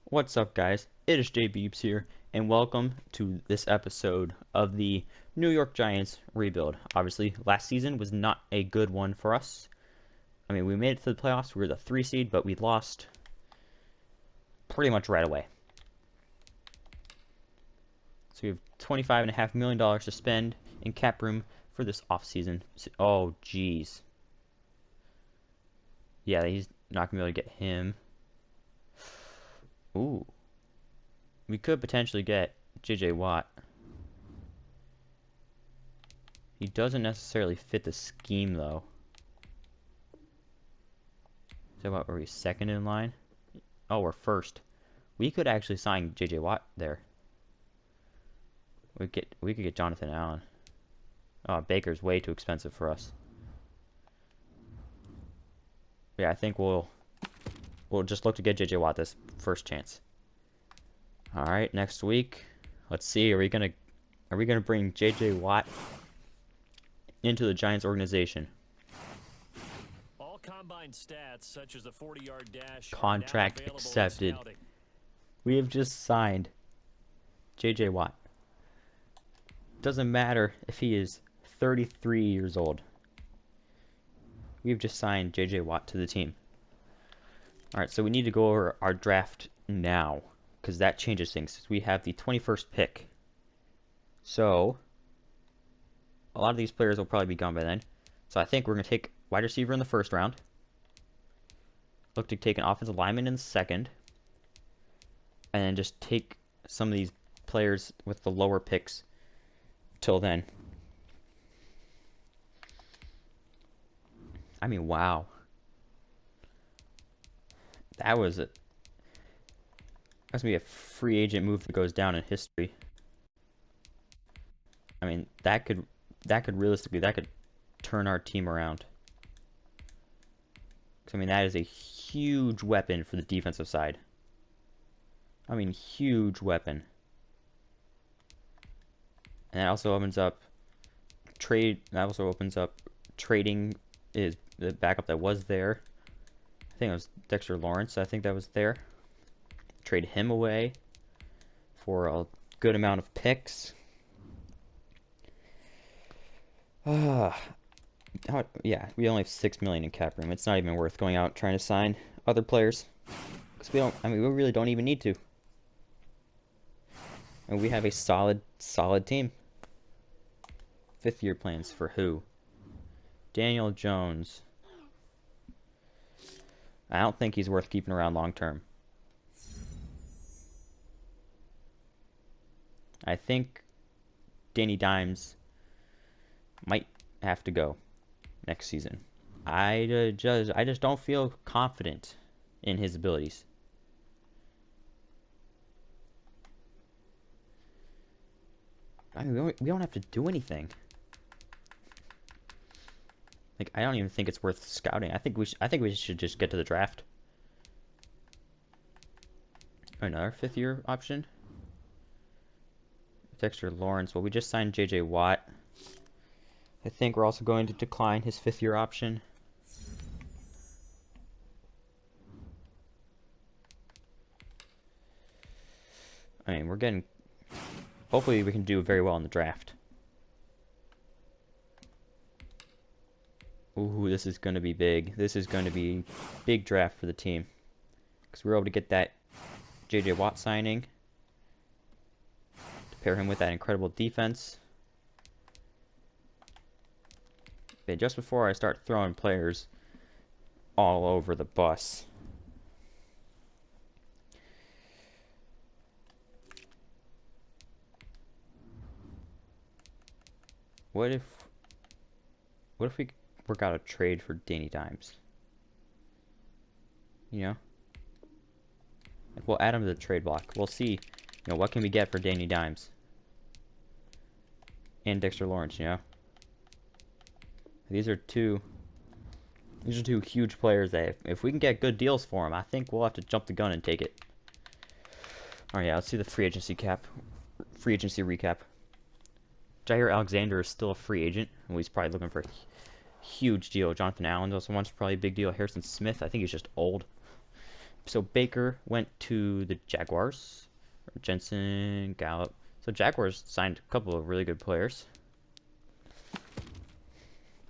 What's up, guys? It is Jay Beebs here, and welcome to this episode of the New York Giants rebuild. Obviously, last season was not a good one for us. I mean, we made it to the playoffs. We were the 3 seed, but we lost pretty much right away. So we have $25.5 million to spend in cap room for this offseason. Oh, jeez. Yeah, he's not going to be able to get him. Ooh. We could potentially get J.J. Watt. He doesn't necessarily fit the scheme, though. So what, were we second in line? Oh, we're first. We could actually sign J.J. Watt there. We could get Jonathan Allen. Oh, Baker's way too expensive for us. Yeah, I think we'll just look to get J.J. Watt this first chance. All right, next week, let's see. Are we gonna bring J.J. Watt into the Giants organization? All combine stats, such as the 40-yard dash, Contract accepted. We have just signed J.J. Watt. Doesn't matter if he is 33 years old. We've just signed J.J. Watt to the team. All right, so we need to go over our draft now, because that changes things. We have the 21st pick. So a lot of these players will probably be gone by then. So I think we're going to take wide receiver in the first round. Look to take an offensive lineman in the second. And then just take some of these players with the lower picks till then. I mean, wow. That's going to be a free agent move that goes down in history. I mean, that could realistically turn our team around. I mean, that is a huge weapon for the defensive side. I mean, huge weapon. And that also opens up trading is the backup that was there. I think it was Dexter Lawrence. I think that was there. Trade him away for a good amount of picks. Yeah, we only have $6 million in cap room. It's not even worth going out trying to sign other players, because we really don't even need to. And we have a solid team. 5th-year plans for who? Daniel Jones. I don't think he's worth keeping around long term. I think Danny Dimes might have to go next season. I just don't feel confident in his abilities. I mean, we don't have to do anything. Like, I don't even think it's worth scouting. I think we should just get to the draft. Another 5th-year option. Dexter Lawrence. Well, we just signed J.J. Watt. I think we're also going to decline his 5th-year option. I mean, we're getting... Hopefully we can do very well in the draft. Ooh, this is going to be big. This is going to be big draft for the team. Because we were able to get that J.J. Watt signing. To pair him with that incredible defense. And just before I start throwing players all over the bus. What if we work out a trade for Danny Dimes? You know? Like, we'll add him to the trade block. We'll see, what can we get for Danny Dimes? And Dexter Lawrence, These are two huge players that if we can get good deals for them, I think we'll have to jump the gun and take it. Alright, yeah, let's see the free agency recap. Jair Alexander is still a free agent. Well, he's probably looking for a huge deal. Jonathan Allen also wants probably a big deal. Harrison Smith, I think he's just old. So Baker went to the Jaguars. Jensen, Gallup. So Jaguars signed a couple of really good players.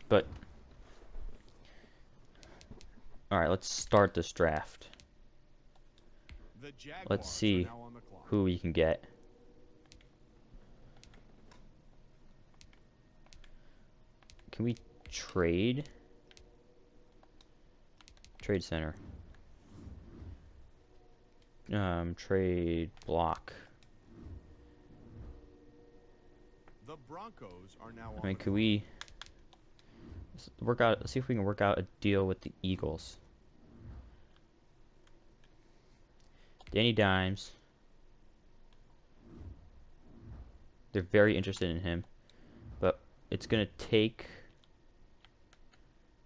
But all right, let's start this draft. Let's see who we can get. Can we trade? Trade center. Trade block. The Broncos are now I mean, could we work out? Let's see if we can work out a deal with the Eagles. Danny Dimes. They're very interested in him, but it's gonna take.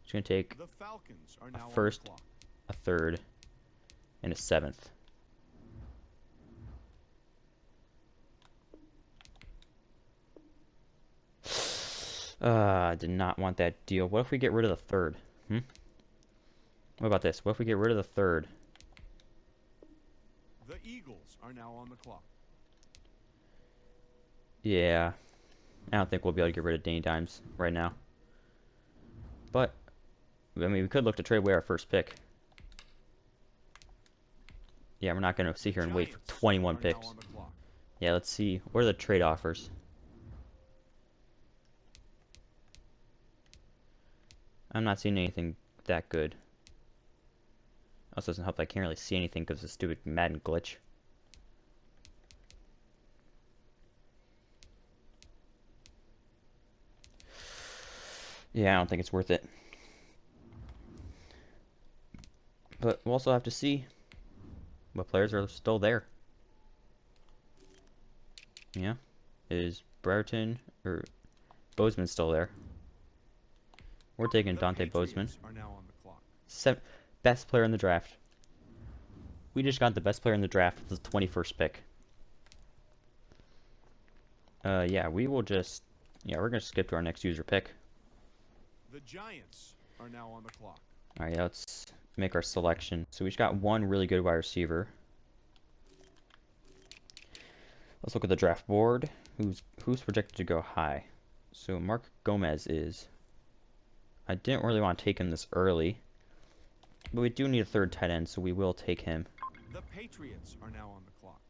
It's gonna take the Falcons are now a first, a third, and a seventh. I did not want that deal. What if we get rid of the third? What about this? What if we get rid of the third? The Eagles are now on the clock. Yeah. I don't think we'll be able to get rid of Danny Dimes right now. But, I mean, we could look to trade away our first pick. Yeah, we're not going to sit here and wait for 21 picks. Yeah, let's see. What are the trade offers? I'm not seeing anything that good. Also doesn't help that I can't really see anything because of the stupid Madden glitch. Yeah, I don't think it's worth it. But we'll also have to see what players are still there. Yeah. Is Brereton or Bozeman still there? We're taking Dante Bozeman. Best player in the draft. We just got the best player in the draft with the 21st pick. Yeah, we will just... Yeah, we're going to skip to our next user pick. The Giants are now on the clock. Alright, yeah, let's make our selection. So we just got one really good wide receiver. Let's look at the draft board. Who's projected to go high? So Mark Gomez is. I didn't really want to take him this early, but we do need a third tight end, so we will take him. The Patriots are now on the clock.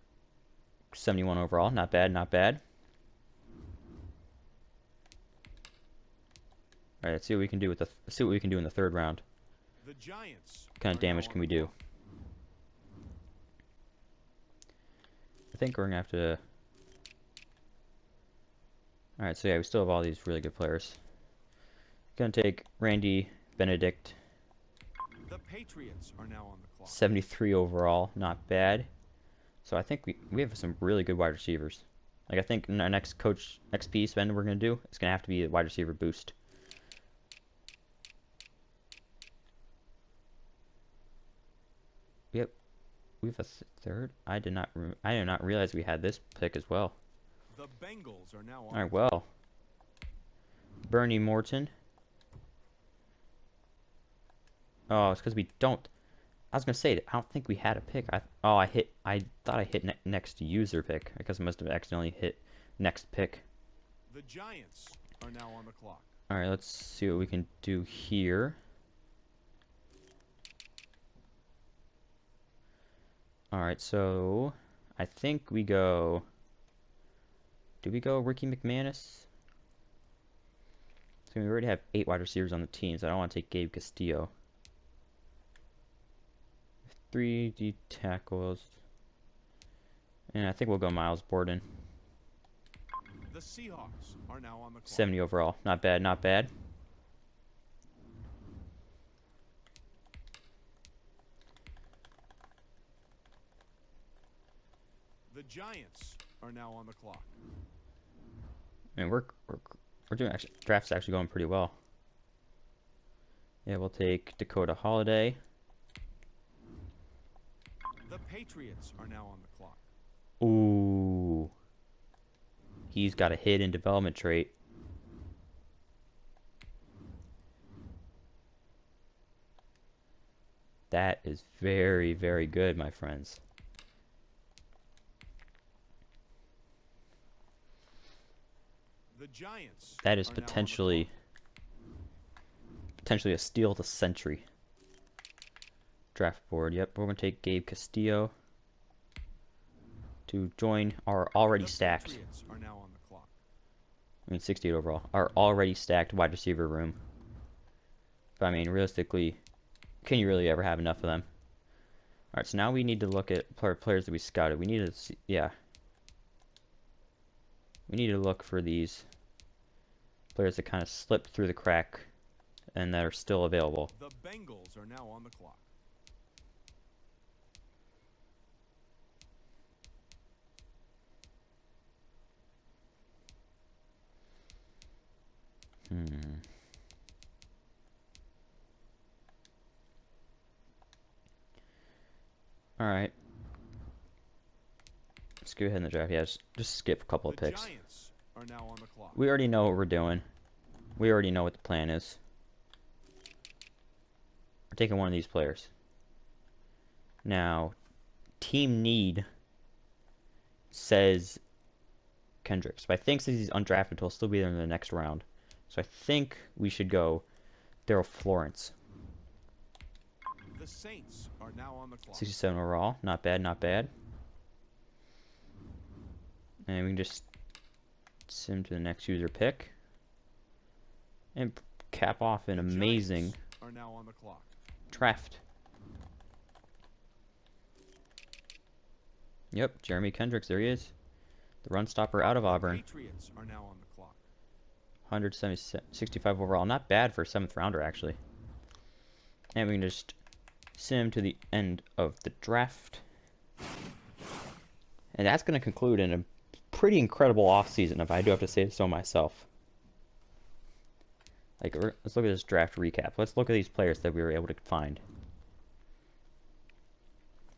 71 overall, not bad, not bad. All right, let's see what we can do with let's see what we can do in the third round. The Giants. What kind of damage can we do? I think we're gonna have to. All right, so yeah, we still have all these really good players. Gonna take Randy Benedict. The Patriots are now on the clock. 73 overall, not bad. So I think we have some really good wide receivers. Like I think our next piece spend we're gonna do is gonna have to be a wide receiver boost. Yep, we have a third. I did not realize we had this pick as well. The Bengals are now on. All right, well, Bernie Morton. Oh, it's because we don't. I was gonna say I don't think we had a pick. I thought I hit next user pick. I guess I must have accidentally hit next pick. The Giants are now on the clock. All right, let's see what we can do here. All right, so I think we go. Do we go Ricky McManus? So we already have 8 wide receivers on the team, so I don't want to take Gabe Castillo. 3 D tackles. And I think we'll go Miles Borden. The Seahawks are now on the clock. 70 overall. Not bad, not bad. The Giants are now on the clock. I mean, we're doing draft's actually going pretty well. Yeah, we'll take Dakota Holiday. The Patriots are now on the clock. Ooh. He's got a hidden development trait. That is very, very good, my friends. The Giants That is are now on the potentially a steal of the century. Draft board. Yep, we're gonna take Gabe Castillo to join our already The stacked. Patriots are now on the clock. I mean, 68 overall. Our already stacked wide receiver room. But I mean, realistically, can you really ever have enough of them? All right, so now we need to look at players that we scouted. We need to see, yeah. We need to look for these players that kind of slipped through the crack and that are still available. The Bengals are now on the clock. All right. Let's go ahead in the draft. Yeah, just skip a couple of The picks. Giants are now on the clock. We already know what we're doing. We already know what the plan is. We're taking one of these players. Now, team need says Kendricks. But I think since he's undrafted, he'll still be there in the next round. So I think we should go Daryl Florence. The Saints are now on the clock. 67 overall. Not bad, not bad. And we can just sim to the next user pick. And cap off an amazing Giants are now on the clock. draft. Yep, Jeremy Kendricks, there he is. The run stopper out of Auburn. Patriots are now on the clock. 165 overall. Not bad for a 7th rounder, actually. And we can just sim to the end of the draft. And that's going to conclude in a pretty incredible offseason, if I do have to say so myself. Like, let's look at this draft recap. Let's look at these players that we were able to find.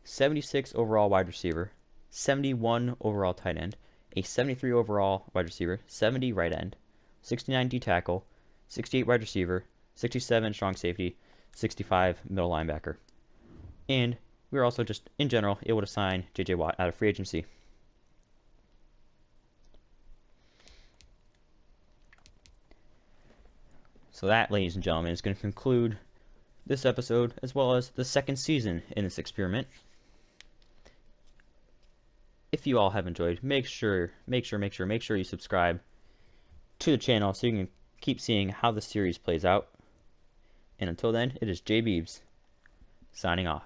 76 overall wide receiver, 71 overall tight end, a 73 overall wide receiver, 70 right end, 69 D tackle, 68 wide receiver, 67 strong safety, 65 middle linebacker. And we were also just, in general, able to sign J.J. Watt out of free agency. So that, ladies and gentlemen, is going to conclude this episode, as well as the second season in this experiment. If you all have enjoyed, make sure you subscribe to the channel so you can keep seeing how the series plays out. And until then, it is J Beebs signing off.